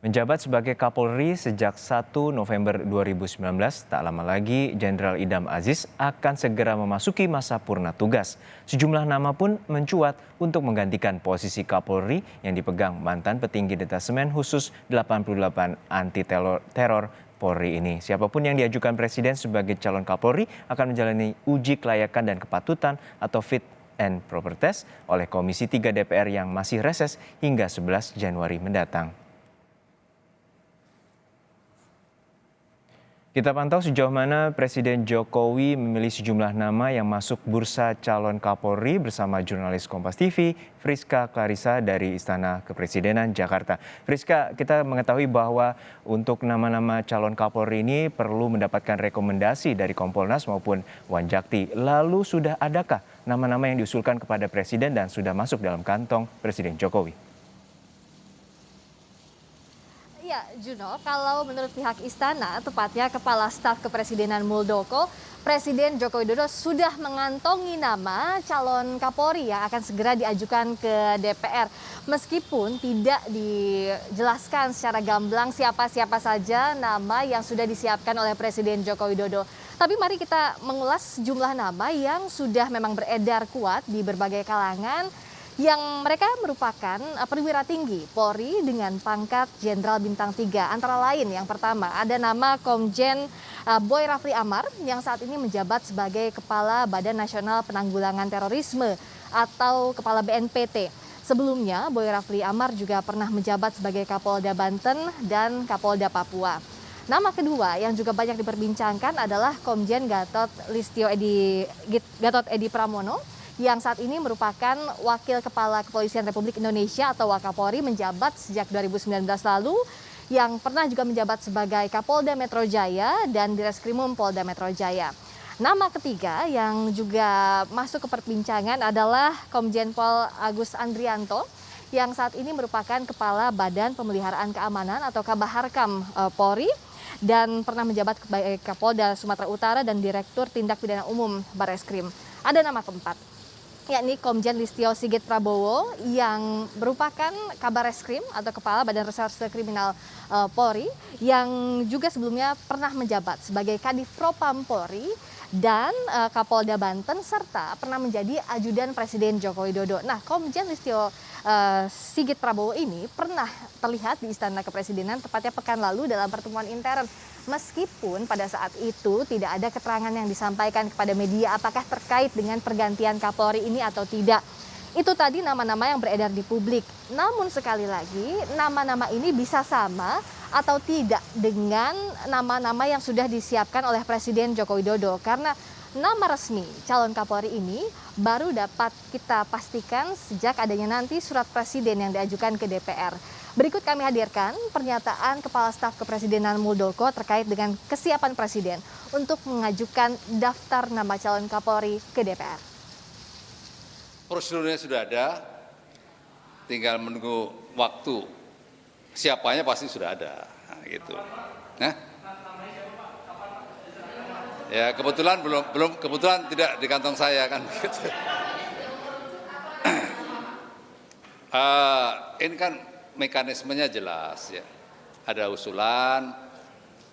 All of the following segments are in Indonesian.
Menjabat sebagai Kapolri sejak 1 November 2019, tak lama lagi Jenderal Idam Aziz akan segera memasuki masa purna tugas. Sejumlah nama pun mencuat untuk menggantikan posisi Kapolri yang dipegang mantan petinggi Detasemen Khusus 88 Anti Teror Polri ini. Siapapun yang diajukan Presiden sebagai calon Kapolri akan menjalani uji kelayakan dan kepatutan atau fit and proper test oleh Komisi 3 DPR yang masih reses hingga 11 Januari mendatang. Kita pantau sejauh mana Presiden Jokowi memilih sejumlah nama yang masuk bursa calon Kapolri bersama jurnalis Kompas TV, Friska Clarissa dari Istana Kepresidenan Jakarta. Friska, kita mengetahui bahwa untuk nama-nama calon Kapolri ini perlu mendapatkan rekomendasi dari Kompolnas maupun Wanjakti. Lalu sudah adakah nama-nama yang diusulkan kepada Presiden dan sudah masuk dalam kantong Presiden Jokowi? Ya, Juno, kalau menurut pihak istana, tepatnya Kepala Staf Kepresidenan Muldoko, Presiden Joko Widodo sudah mengantongi nama calon Kapolri yang akan segera diajukan ke DPR. Meskipun tidak dijelaskan secara gamblang siapa-siapa saja nama yang sudah disiapkan oleh Presiden Joko Widodo. Tapi mari kita mengulas sejumlah nama yang sudah memang beredar kuat di berbagai kalangan, yang mereka merupakan perwira tinggi Polri dengan pangkat Jenderal Bintang 3. Antara lain yang pertama ada nama Komjen Boy Rafli Amar yang saat ini menjabat sebagai Kepala Badan Nasional Penanggulangan Terorisme atau Kepala BNPT. Sebelumnya Boy Rafli Amar juga pernah menjabat sebagai Kapolda Banten dan Kapolda Papua. Nama kedua yang juga banyak diperbincangkan adalah Komjen Gatot Edi Pramono yang saat ini merupakan Wakil Kepala Kepolisian Republik Indonesia atau Wakapolri, menjabat sejak 2019 lalu, yang pernah juga menjabat sebagai Kapolda Metro Jaya dan Direskrimum Polda Metro Jaya. Nama ketiga yang juga masuk ke perbincangan adalah Komjen Pol Agus Andrianto yang saat ini merupakan Kepala Badan Pemeliharaan Keamanan atau Kabaharkam Polri dan pernah menjabat sebagai Kapolda Sumatera Utara dan Direktur Tindak Pidana Umum Bareskrim. Ada nama keempat, yakni Komjen Listio Sigit Prabowo yang merupakan Kabareskrim atau Kepala Badan Reserse Kriminal Polri yang juga sebelumnya pernah menjabat sebagai Kadif Propam Polri dan Kapolda Banten serta pernah menjadi ajudan Presiden Joko Widodo. Nah, Komjen Listio Sigit Prabowo ini pernah terlihat di Istana Kepresidenan tepatnya pekan lalu dalam pertemuan intern. Meskipun pada saat itu tidak ada keterangan yang disampaikan kepada media apakah terkait dengan pergantian Kapolri ini atau tidak. Itu tadi nama-nama yang beredar di publik. Namun sekali lagi, nama-nama ini bisa sama atau tidak dengan nama-nama yang sudah disiapkan oleh Presiden Joko Widodo. Karena nama resmi calon Kapolri ini baru dapat kita pastikan sejak adanya nanti surat Presiden yang diajukan ke DPR. Berikut kami hadirkan pernyataan Kepala Staf Kepresidenan Muldoko terkait dengan kesiapan Presiden untuk mengajukan daftar nama calon Kapolri ke DPR. Prosedurnya sudah ada, tinggal menunggu waktu. Siapanya pasti sudah ada, nah, gitu. Nah, ya kebetulan kebetulan tidak di kantong saya kan. Gitu. Ini kan mekanismenya jelas ya. Ada usulan,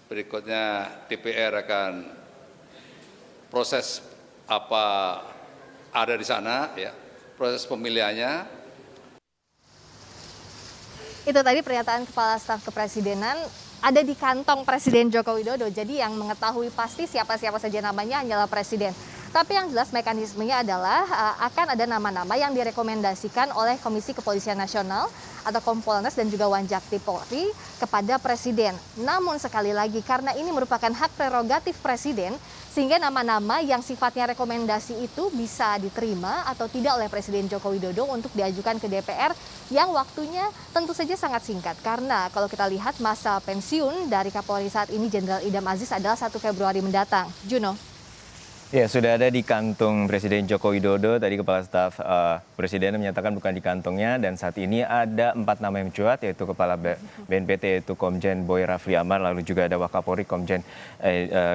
berikutnya DPR akan proses apa ada di sana ya, proses pemilihannya. Itu tadi pernyataan Kepala Staf Kepresidenan ada di kantong Presiden Joko Widodo. Jadi yang mengetahui pasti siapa-siapa saja namanya hanyalah Presiden. Tapi yang jelas mekanismenya adalah akan ada nama-nama yang direkomendasikan oleh Komisi Kepolisian Nasional atau Kompolnas dan juga Wanjakti Polri kepada Presiden. Namun sekali lagi karena ini merupakan hak prerogatif Presiden, sehingga nama-nama yang sifatnya rekomendasi itu bisa diterima atau tidak oleh Presiden Joko Widodo untuk diajukan ke DPR yang waktunya tentu saja sangat singkat. Karena kalau kita lihat masa pensiun dari Kapolri saat ini Jenderal Idam Aziz adalah 1 Februari mendatang. Juno. Ya, sudah ada di kantung Presiden Joko Widodo. Tadi Kepala Staf Presiden menyatakan bukan di kantongnya, dan saat ini ada 4 nama yang mencuat, yaitu Kepala BNPT yaitu Komjen Boy Rafli Amar, lalu juga ada Wakapolri Komjen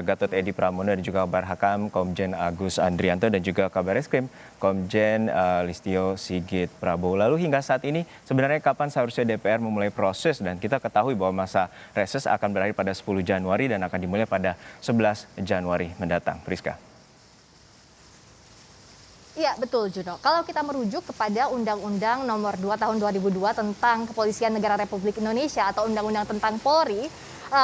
Gatot Edi Pramono, dan juga Kabar Hakam Komjen Agus Andrianto, dan juga Kabar Eskrim Komjen Listio Sigit Prabowo. Lalu hingga saat ini sebenarnya kapan seharusnya DPR memulai proses, dan kita ketahui bahwa masa reses akan berakhir pada 10 Januari dan akan dimulai pada 11 Januari mendatang. Priska. Iya, betul Juno. Kalau kita merujuk kepada Undang-Undang Nomor 2 Tahun 2002 tentang Kepolisian Negara Republik Indonesia atau Undang-Undang tentang Polri,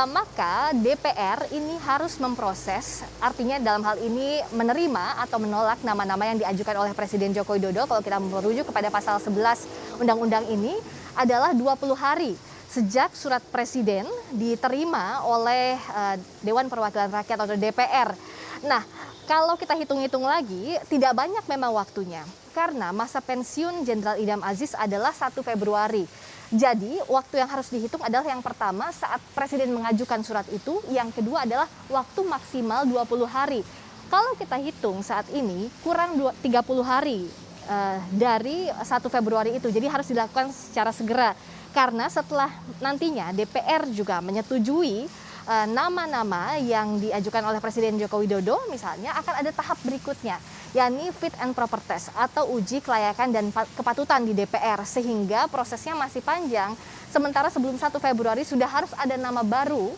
maka DPR ini harus memproses, artinya dalam hal ini menerima atau menolak nama-nama yang diajukan oleh Presiden Joko Widodo. Kalau kita merujuk kepada pasal 11 Undang-Undang ini adalah 20 hari sejak surat Presiden diterima oleh Dewan Perwakilan Rakyat atau DPR. Nah, kalau kita hitung-hitung lagi, tidak banyak memang waktunya. Karena masa pensiun Jenderal Idam Aziz adalah 1 Februari. Jadi, waktu yang harus dihitung adalah yang pertama saat Presiden mengajukan surat itu, yang kedua adalah waktu maksimal 20 hari. Kalau kita hitung saat ini, kurang 30 hari dari 1 Februari itu. Jadi harus dilakukan secara segera. Karena setelah nantinya DPR juga menyetujui nama-nama yang diajukan oleh Presiden Joko Widodo, misalnya akan ada tahap berikutnya, yakni fit and proper test atau uji kelayakan dan kepatutan di DPR, sehingga prosesnya masih panjang. Sementara sebelum 1 Februari sudah harus ada nama baru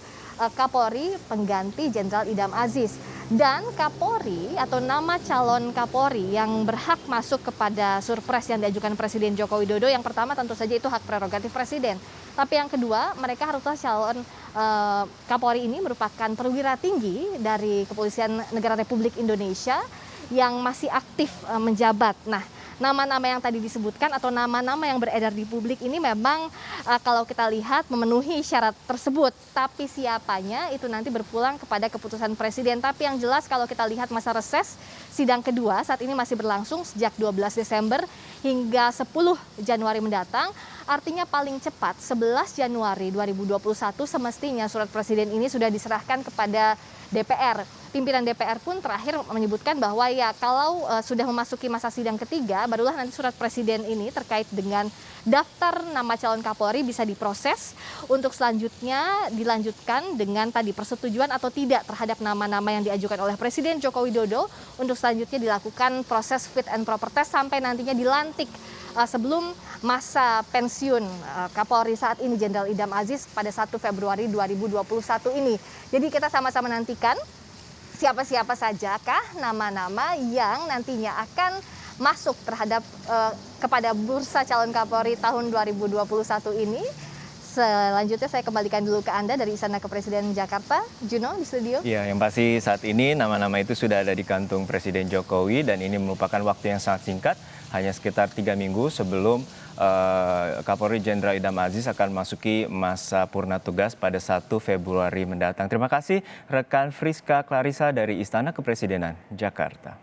Kapolri pengganti Jenderal Idam Aziz. Dan Kapolri atau nama calon Kapolri yang berhak masuk kepada surpres yang diajukan Presiden Joko Widodo, yang pertama tentu saja itu hak prerogatif Presiden. Tapi yang kedua, mereka haruslah calon Kapolri ini merupakan perwira tinggi dari Kepolisian Negara Republik Indonesia yang masih aktif menjabat. Nah, nama-nama yang tadi disebutkan atau nama-nama yang beredar di publik ini memang kalau kita lihat memenuhi syarat tersebut. Tapi siapanya itu nanti berpulang kepada keputusan Presiden. Tapi yang jelas kalau kita lihat masa reses sidang kedua saat ini masih berlangsung sejak 12 Desember hingga 10 Januari mendatang. Artinya paling cepat 11 Januari 2021 semestinya surat Presiden ini sudah diserahkan kepada DPR. Pimpinan DPR pun terakhir menyebutkan bahwa ya kalau sudah memasuki masa sidang ketiga, barulah nanti surat Presiden ini terkait dengan daftar nama calon Kapolri bisa diproses untuk selanjutnya dilanjutkan dengan tadi persetujuan atau tidak terhadap nama-nama yang diajukan oleh Presiden Joko Widodo untuk selanjutnya dilakukan proses fit and proper test sampai nantinya dilantik sebelum masa pensiun Kapolri saat ini Jenderal Idam Aziz pada 1 Februari 2021 ini. Jadi kita sama-sama nantikan siapa-siapa sajakah nama-nama yang nantinya akan masuk terhadap kepada bursa calon Kapolri tahun 2021 ini. Selanjutnya saya kembalikan dulu ke Anda dari Istana Kepresiden Jakarta. Juno di studio. Ya, yang pasti saat ini nama-nama itu sudah ada di kantung Presiden Jokowi, dan ini merupakan waktu yang sangat singkat, hanya sekitar 3 minggu sebelum Kapolri Jenderal Idam Aziz akan memasuki masa purna tugas pada 1 Februari mendatang. Terima kasih rekan Friska Clarissa dari Istana Kepresidenan Jakarta.